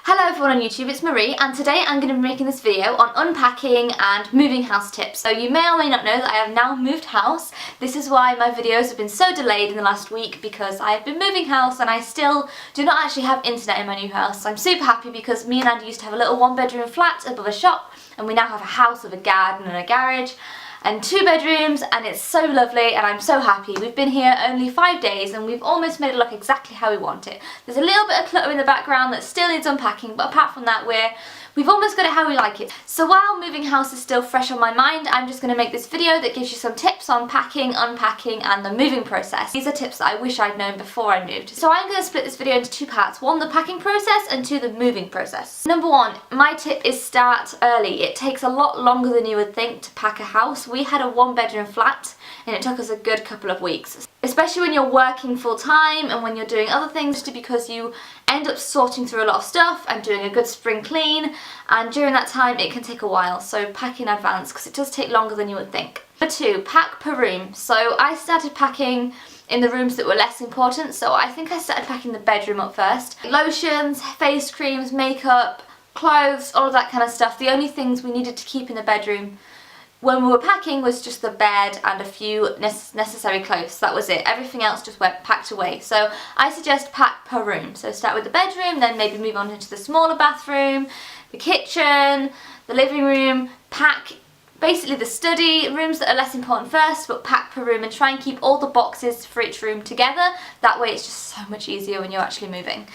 Hello everyone on YouTube, it's Marie and today I'm going to be making this video on unpacking and moving house tips. So you may or may not know that I have now moved house. This is why my videos have been so delayed in the last week, because I have been moving house and I still do not actually have internet in my new house. I'm super happy because me and Andy used to have a little one-bedroom flat above a shop and we now have a house with a garden and a garage and 2 bedrooms, and it's so lovely and I'm so happy. We've been here only 5 days and we've almost made it look exactly how we want it. There's a little bit of clutter in the background that still needs unpacking, but apart from that we've almost got it how we like it. So while moving house is still fresh on my mind, I'm just going to make this video that gives you some tips on packing, unpacking and the moving process. These are tips that I wish I'd known before I moved. So I'm going to split this video into 2 parts. 1, the packing process, and 2, the moving process. Number 1, my tip is start early. It takes a lot longer than you would think to pack a house. We had a 1-bedroom flat and it took us a good couple of weeks. Especially when you're working full time and when you're doing other things, just because you end up sorting through a lot of stuff and doing a good spring clean, and during that time it can take a while, so pack in advance because it does take longer than you would think. Number 2, pack per room. So I started packing in the rooms that were less important, so I think I started packing the bedroom up first. Lotions, face creams, makeup, clothes, all of that kind of stuff. The only things we needed to keep in the bedroom when we were packing was just the bed and a few necessary clothes. That was it. Everything else just went packed away. So I suggest pack per room. So start with the bedroom, then maybe move on into the smaller bathroom, the kitchen, the living room, pack basically the study, rooms that are less important first, but pack per room, and try and keep all the boxes for each room together. That way it's just so much easier when you're actually moving.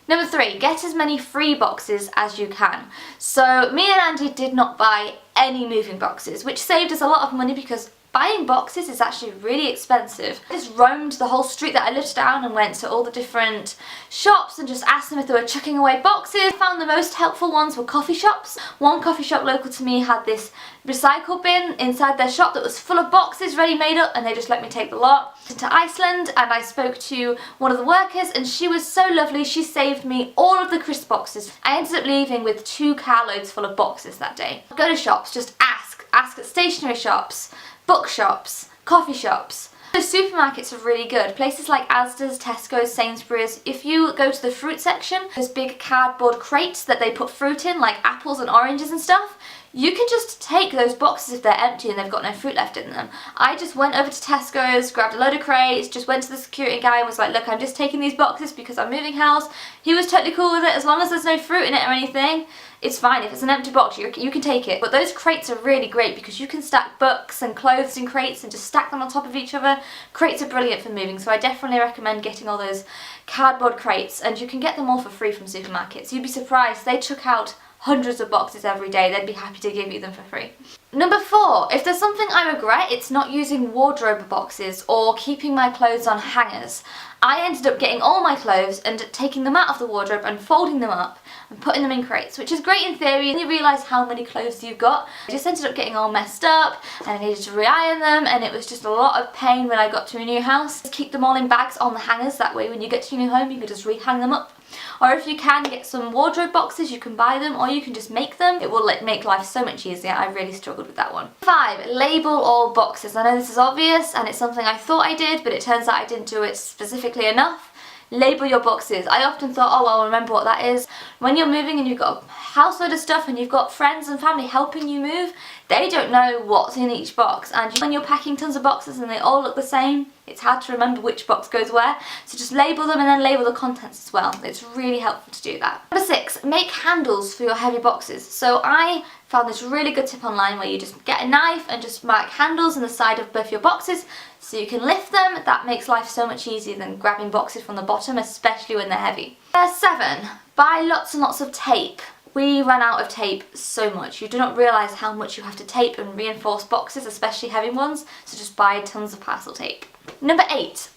Number 3, get as many free boxes as you can. So me and Andy did not buy any moving boxes, which saved us a lot of money because buying boxes is actually really expensive. I just roamed the whole street that I lived down and went to all the different shops and just asked them if they were chucking away boxes. I found the most helpful ones were coffee shops. One coffee shop local to me had this recycle bin inside their shop that was full of boxes ready made up, and they just let me take the lot. To Iceland and I spoke to one of the workers and she was so lovely. She saved me all of the crisp boxes. I ended up leaving with 2 carloads full of boxes that day. Go to shops, just ask at stationery shops, bookshops, coffee shops. The supermarkets are really good. Places like Asda's, Tesco's, Sainsbury's. If you go to the fruit section, there's big cardboard crates that they put fruit in, like apples and oranges and stuff. You can just take those boxes if they're empty and they've got no fruit left in them. I just went over to Tesco's, grabbed a load of crates, just went to the security guy and was like, look, I'm just taking these boxes because I'm moving house. He was totally cool with it. As long as there's no fruit in it or anything, it's fine. If it's an empty box, you can take it. But those crates are really great because you can stack books and clothes in crates and just stack them on top of each other. Crates are brilliant for moving, so I definitely recommend getting all those cardboard crates, and you can get them all for free from supermarkets. You'd be surprised. They chuck out hundreds of boxes every day. They'd be happy to give you them for free. Number 4, if there's something I regret, it's not using wardrobe boxes or keeping my clothes on hangers. I ended up getting all my clothes and taking them out of the wardrobe and folding them up and putting them in crates, which is great in theory, and you realise how many clothes you've got. I just ended up getting all messed up and I needed to re-iron them, and it was just a lot of pain when I got to a new house. Just keep them all in bags on the hangers, that way when you get to your new home you can just re-hang them up. Or if you can get some wardrobe boxes, you can buy them or you can just make them. It will make life so much easier. I really struggled with that one. 5, label all boxes. I know this is obvious and it's something I thought I did, but it turns out I didn't do it specifically enough. Label your boxes. I often thought, oh, I'll remember what that is. When you're moving and you've got a house load of stuff and you've got friends and family helping you move, they don't know what's in each box. And when you're packing tons of boxes and they all look the same, it's hard to remember which box goes where. So just label them and then label the contents as well. It's really helpful to do that. Number 6, make handles for your heavy boxes. So I found this really good tip online where you just get a knife and just mark handles on the side of both your boxes so you can lift them. That makes life so much easier than grabbing boxes from the bottom, especially when they're heavy. 7, buy lots and lots of tape. We ran out of tape so much. You do not realise how much you have to tape and reinforce boxes, especially heavy ones, so just buy tons of parcel tape. Number 8,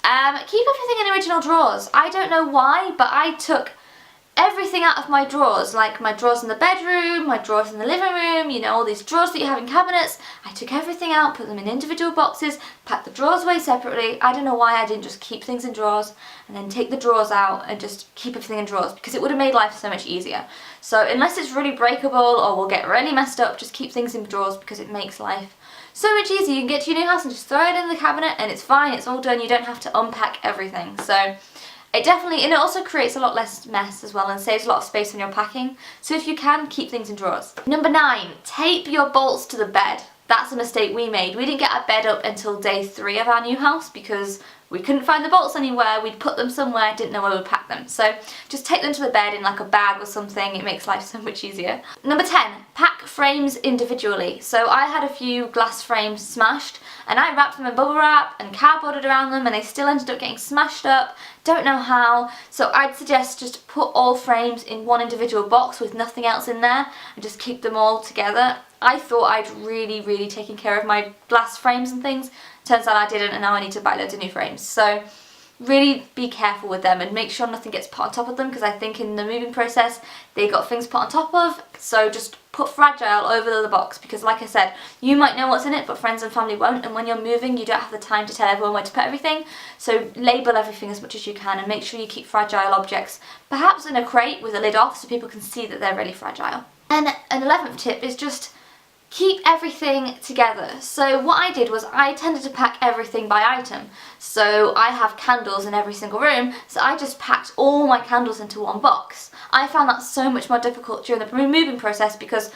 keep everything in original drawers. I don't know why, but I took everything out of my drawers, like my drawers in the bedroom, my drawers in the living room, you know, all these drawers that you have in cabinets. I took everything out, put them in individual boxes, packed the drawers away separately. I don't know why I didn't just keep things in drawers and then take the drawers out and just keep everything in drawers, because it would have made life so much easier. So unless it's really breakable or will get really messed up, just keep things in drawers because it makes life so much easier. You can get to your new house and just throw it in the cabinet and it's fine, it's all done. You don't have to unpack everything. So It definitely, and it also creates a lot less mess as well and saves a lot of space when you're packing. So if you can, keep things in drawers. Number 9, tape your bolts to the bed. That's a mistake we made. We didn't get our bed up until day 3 of our new house because we couldn't find the bolts anywhere. We'd put them somewhere, didn't know where we'd pack them. So just take them to the bed in like a bag or something. It makes life so much easier. Number 10, pack frames individually. So I had a few glass frames smashed and I wrapped them in bubble wrap and cardboarded around them and they still ended up getting smashed up. Don't know how. So I'd suggest just put all frames in one individual box with nothing else in there and just keep them all together. I thought I'd really taken care of my glass frames and things. Turns out I didn't, and now I need to buy loads of new frames. So really be careful with them and make sure nothing gets put on top of them, because I think in the moving process they got things put on top of. So just put fragile over the box, because like I said, you might know what's in it but friends and family won't, and when you're moving you don't have the time to tell everyone where to put everything. So label everything as much as you can and make sure you keep fragile objects perhaps in a crate with a lid off so people can see that they're really fragile. And an 11th tip is just keep everything together. So what I did was I tended to pack everything by item. So I have candles in every single room, so I just packed all my candles into one box. I found that so much more difficult during the moving process because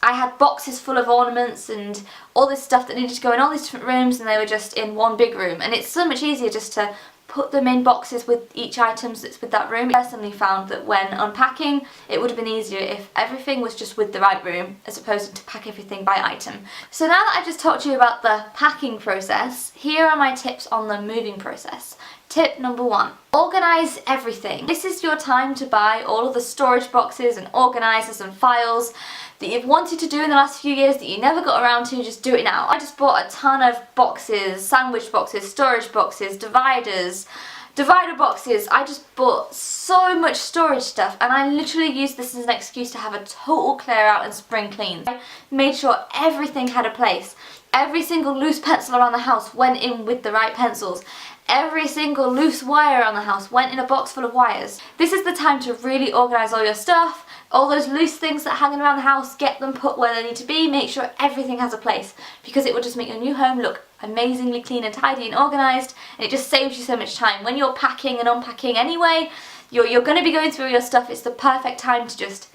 I had boxes full of ornaments and all this stuff that needed to go in all these different rooms, and they were just in one big room. And it's so much easier just to put them in boxes with each item that's with that room. I personally found that when unpacking, it would have been easier if everything was just with the right room as opposed to pack everything by item. So now that I've just talked to you about the packing process, here are my tips on the moving process. Tip number 1, organise everything. This is your time to buy all of the storage boxes and organisers and files that you've wanted to do in the last few years that you never got around to. Just do it now. I just bought a ton of boxes, sandwich boxes, storage boxes, divider boxes. I just bought so much storage stuff, and I literally used this as an excuse to have a total clear out and spring clean. I made sure everything had a place. Every single loose pencil around the house went in with the right pencils. Every single loose wire around the house went in a box full of wires. This is the time to really organise all your stuff. All those loose things that are hanging around the house, get them put where they need to be. Make sure everything has a place, because it will just make your new home look amazingly clean and tidy and organised, and it just saves you so much time. When you're packing and unpacking anyway, you're going to be going through your stuff. It's the perfect time to just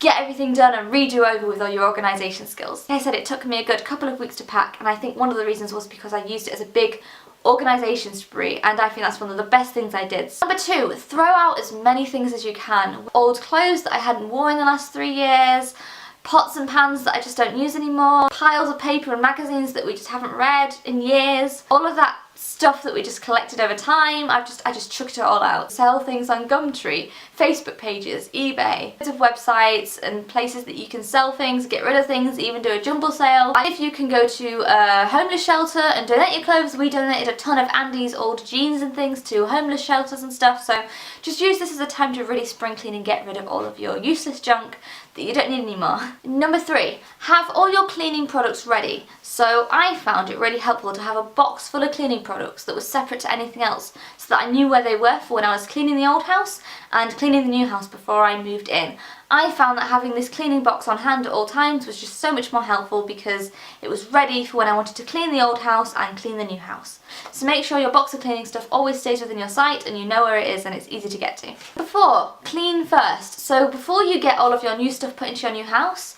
get everything done and redo over with all your organisation skills. Like I said, it took me a good couple of weeks to pack, and I think one of the reasons was because I used it as a big organisation spree, and I think that's one of the best things I did. Number 2, throw out as many things as you can. Old clothes that I hadn't worn in the last 3 years, pots and pans that I just don't use anymore, piles of paper and magazines that we just haven't read in years, all of that stuff that we just collected over time. I just chucked it all out. Sell things on Gumtree, Facebook pages, eBay, loads of websites and places that you can sell things, get rid of things, even do a jumble sale. If you can go to a homeless shelter and donate your clothes, we donated a ton of Andy's old jeans and things to homeless shelters and stuff, so just use this as a time to really spring clean and get rid of all of your useless junk that you don't need anymore. Number 3, have all your cleaning products ready. So I found it really helpful to have a box full of cleaning products that was separate to anything else, so that I knew where they were for when I was cleaning the old house and cleaning the new house before I moved in. I found that having this cleaning box on hand at all times was just so much more helpful, because it was ready for when I wanted to clean the old house and clean the new house. So make sure your box of cleaning stuff always stays within your sight and you know where it is and it's easy to get to. Number 4, clean first. So before you get all of your new stuff put into your new house,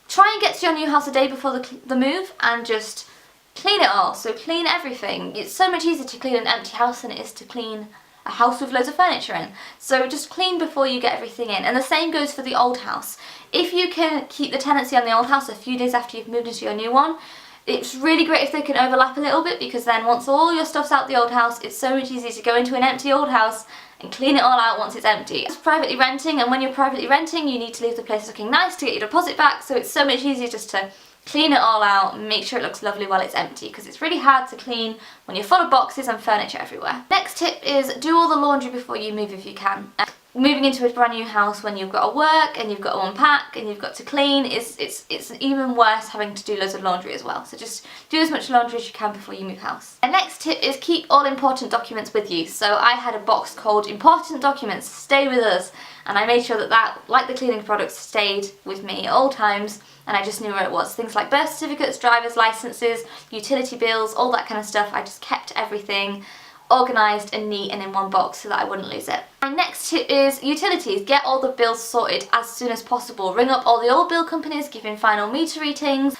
try and get to your new house a day before the move and just clean it all. So clean everything. It's so much easier to clean an empty house than it is to clean a house with loads of furniture in. So just clean before you get everything in. And the same goes for the old house. If you can keep the tenancy on the old house a few days after you've moved into your new one, it's really great if they can overlap a little bit, because then once all your stuff's out the old house, it's so much easier to go into an empty old house and clean it all out once it's empty. It's privately renting, and when you're privately renting, you need to leave the place looking nice to get your deposit back, so it's so much easier just to clean it all out and make sure it looks lovely while it's empty, because it's really hard to clean when you're full of boxes and furniture everywhere. Next tip is do all the laundry before you move if you can. Moving into a brand new house when you've got to work and you've got to unpack and you've got to clean, it's even worse having to do loads of laundry as well. So just do as much laundry as you can before you move house. And next tip is keep all important documents with you. So I had a box called Important Documents, Stay With Us, and I made sure that, like the cleaning products, stayed with me at all times, and I just knew where it was. Things like birth certificates, driver's licenses, utility bills, all that kind of stuff. I just kept everything organised and neat and in one box so that I wouldn't lose it. My next tip is utilities. Get all the bills sorted as soon as possible. Ring up all the old bill companies, give in final meter readings.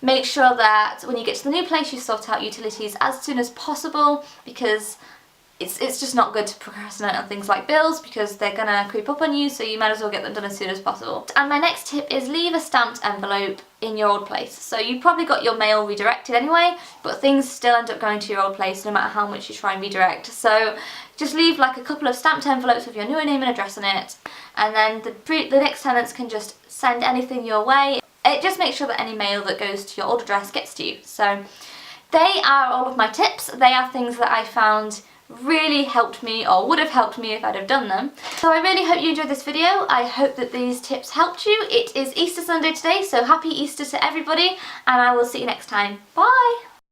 Make sure that when you get to the new place you sort out utilities as soon as possible, because it's just not good to procrastinate on things like bills because they're gonna creep up on you, so you might as well get them done as soon as possible. And my next tip is leave a stamped envelope in your old place. So you probably got your mail redirected anyway, but things still end up going to your old place no matter how much you try and redirect. So just leave like a couple of stamped envelopes with your new name and address on it, and then the next tenants can just send anything your way. It just makes sure that any mail that goes to your old address gets to you. So they are all of my tips. They are things that I found really helped me, or would have helped me if I'd have done them. So I really hope you enjoyed this video. I hope that these tips helped you. It is Easter Sunday today, so happy Easter to everybody, and I will see you next time. Bye!